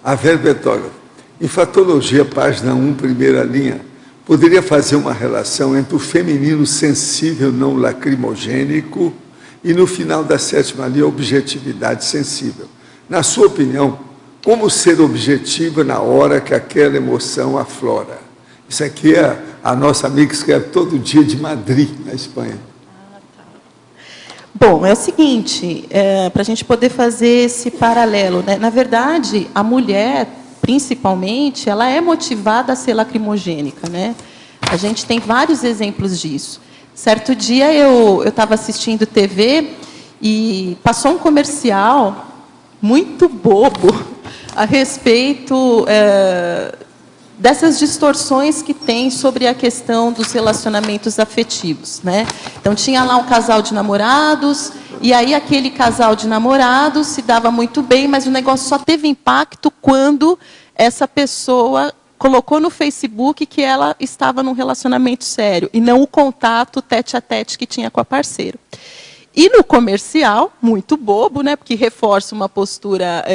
A verbetógrafa. Em Fatologia, página 1, primeira linha, poderia fazer uma relação entre o feminino sensível não lacrimogênico e, no final da 7ª linha, a objetividade sensível. Na sua opinião, como ser objetiva na hora que aquela emoção aflora? Isso aqui é a nossa amiga que escreve todo dia de Madrid, na Espanha. Bom, é o seguinte, para a gente poder fazer esse paralelo, né? Na verdade, a mulher, principalmente, ela é motivada a ser lacrimogênica, né? A gente tem vários exemplos disso. Certo dia eu estava assistindo TV e passou um comercial muito bobo a respeito dessas distorções que tem sobre a questão dos relacionamentos afetivos, né? Então, tinha lá um casal de namorados, e aí aquele casal de namorados se dava muito bem, mas o negócio só teve impacto quando essa pessoa colocou no Facebook que ela estava num relacionamento sério, e não o contato tete-a-tete que tinha com a parceira. E no comercial, muito bobo, né, porque reforça uma postura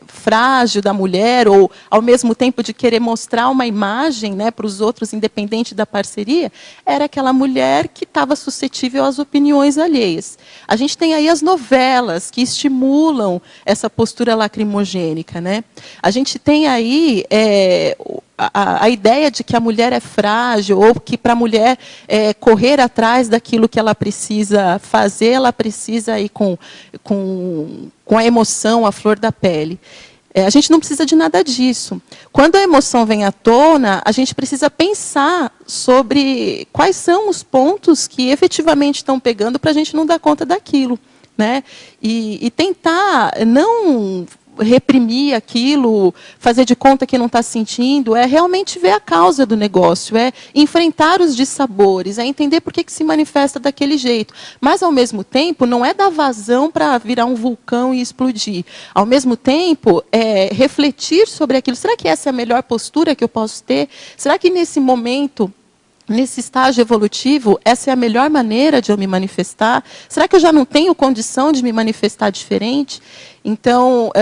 frágil da mulher, ou ao mesmo tempo de querer mostrar uma imagem, né, para os outros, independente da parceria, era aquela mulher que estava suscetível às opiniões alheias. A gente tem aí as novelas que estimulam essa postura lacrimogênica, né? A gente tem aí a ideia de que a mulher é frágil, ou que para a mulher correr atrás daquilo que ela precisa fazer, ela precisa ir com a emoção, a flor da pele. A gente não precisa de nada disso. Quando a emoção vem à tona, a gente precisa pensar sobre quais são os pontos que efetivamente estão pegando para a gente não dar conta daquilo, né? E tentar não reprimir aquilo, fazer de conta que não está sentindo, é realmente ver a causa do negócio, é enfrentar os dissabores, é entender por que se manifesta daquele jeito. Mas, ao mesmo tempo, não é dar vazão para virar um vulcão e explodir. Ao mesmo tempo, é refletir sobre aquilo. Será que essa é a melhor postura que eu posso ter? Será que nesse momento, nesse estágio evolutivo, essa é a melhor maneira de eu me manifestar? Será que eu já não tenho condição de me manifestar diferente? Então,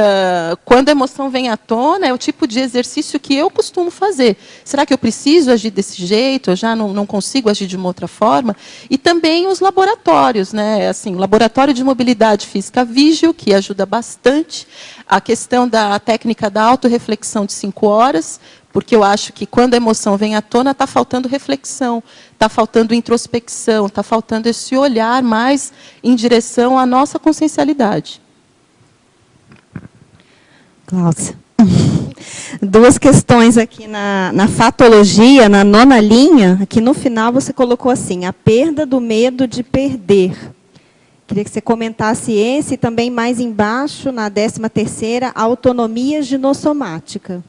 quando a emoção vem à tona, é o tipo de exercício que eu costumo fazer. Será que eu preciso agir desse jeito? Eu já não consigo agir de uma outra forma? E também os laboratórios, né? Assim, o laboratório de mobilidade física Vigil, que ajuda bastante. A questão da técnica da autorreflexão de 5 horas, porque eu acho que quando a emoção vem à tona, está faltando reflexão, está faltando introspecção, está faltando esse olhar mais em direção à nossa consciencialidade. Cláudia. 2 questões aqui na fatologia, na 9ª linha. Aqui no final você colocou assim, a perda do medo de perder. Queria que você comentasse esse, e também mais embaixo, na 13ª, autonomia ginossomática.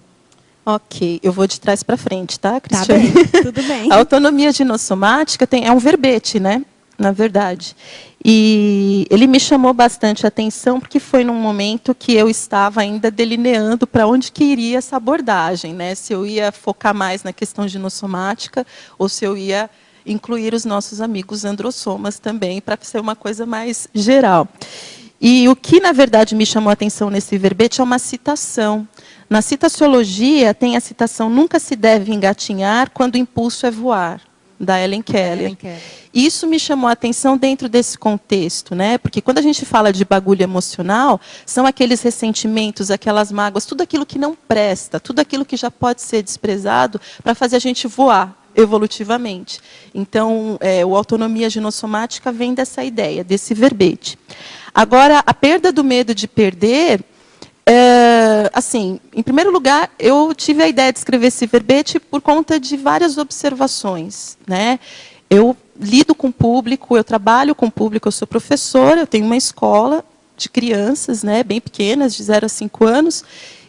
Ok, eu vou de trás para frente, tá, Cristiane? Tá bem, tudo bem. A autonomia ginossomática é um verbete, né? Na verdade. E ele me chamou bastante a atenção, porque foi num momento que eu estava ainda delineando para onde que iria essa abordagem, né? Se eu ia focar mais na questão ginossomática, ou se eu ia incluir os nossos amigos androssomas também, para ser uma coisa mais geral. E o que, na verdade, me chamou a atenção nesse verbete é uma citação. Na citaciologia, tem a citação: nunca se deve engatinhar quando o impulso é voar, da Ellen Keller. Isso me chamou a atenção dentro desse contexto, né? Porque quando a gente fala de bagulho emocional, são aqueles ressentimentos, aquelas mágoas, tudo aquilo que não presta, tudo aquilo que já pode ser desprezado para fazer a gente voar evolutivamente. Então, a autonomia ginossomática vem dessa ideia, desse verbete. Agora, a perda do medo de perder, assim, em primeiro lugar, eu tive a ideia de escrever esse verbete por conta de várias observações, né? Eu lido com público, eu trabalho com público, eu sou professora, eu tenho uma escola de crianças, né, bem pequenas, de 0 a 5 anos,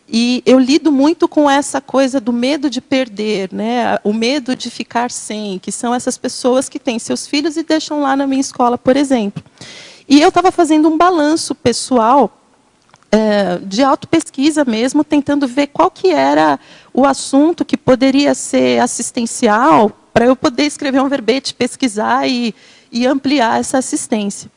e eu lido muito com essa coisa do medo de perder, né, o medo de ficar sem, que são essas pessoas que têm seus filhos e deixam lá na minha escola, por exemplo. E eu estava fazendo um balanço pessoal, de autopesquisa mesmo, tentando ver qual que era o assunto que poderia ser assistencial, para eu poder escrever um verbete, pesquisar e ampliar essa assistência.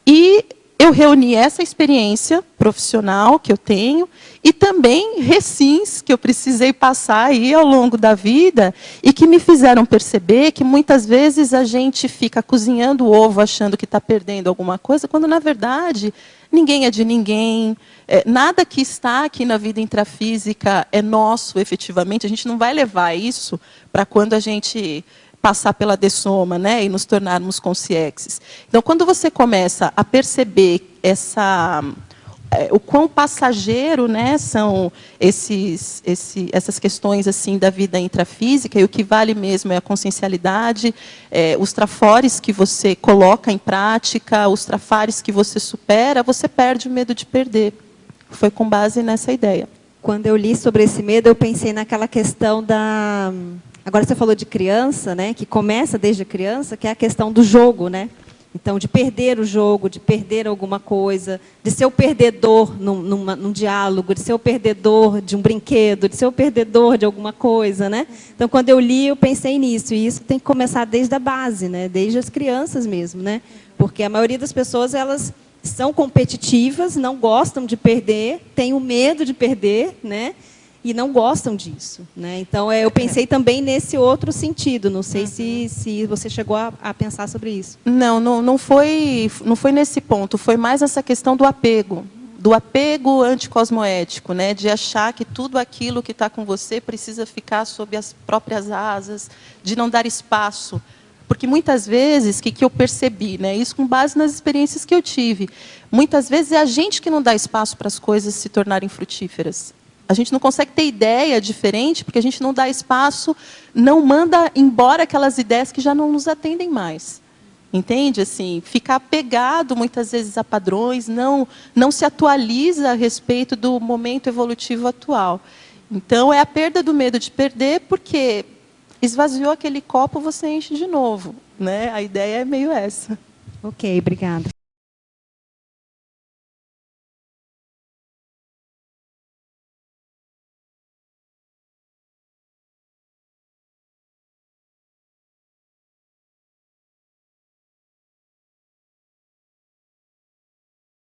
E eu reuni essa experiência profissional que eu tenho e também recins que eu precisei passar aí ao longo da vida e que me fizeram perceber que muitas vezes a gente fica cozinhando o ovo achando que está perdendo alguma coisa, quando na verdade ninguém é de ninguém, nada que está aqui na vida intrafísica é nosso efetivamente, a gente não vai levar isso para quando a gente passar pela dessoma, né, e nos tornarmos consciexes. Então, quando você começa a perceber o quão passageiro, né, são essas questões assim da vida intrafísica, e o que vale mesmo é a consciencialidade, os trafores que você coloca em prática, os trafares que você supera, você perde o medo de perder. Foi com base nessa ideia. Quando eu li sobre esse medo, eu pensei naquela questão da... Agora você falou de criança, né, que começa desde a criança, que é a questão do jogo, né? Então, de perder o jogo, de perder alguma coisa, de ser o perdedor num diálogo, de ser o perdedor de um brinquedo, de ser o perdedor de alguma coisa, né? Então, quando eu li, eu pensei nisso. E isso tem que começar desde a base, né? Desde as crianças mesmo, né? Porque a maioria das pessoas, elas são competitivas, não gostam de perder, têm o medo de perder, né? E não gostam disso, né? Então, eu pensei também nesse outro sentido. Não sei se você chegou a pensar sobre isso. Não foi nesse ponto. Foi mais essa questão do apego anticosmoético, né? De achar que tudo aquilo que está com você precisa ficar sob as próprias asas, de não dar espaço. Porque muitas vezes, o que eu percebi, né? Isso com base nas experiências que eu tive, muitas vezes é a gente que não dá espaço para as coisas se tornarem frutíferas. A gente não consegue ter ideia diferente porque a gente não dá espaço, não manda embora aquelas ideias que já não nos atendem mais. Entende? Assim, fica apegado muitas vezes a padrões, não se atualiza a respeito do momento evolutivo atual. Então, é a perda do medo de perder, porque esvaziou aquele copo, você enche de novo, né? A ideia é meio essa. Ok, obrigada.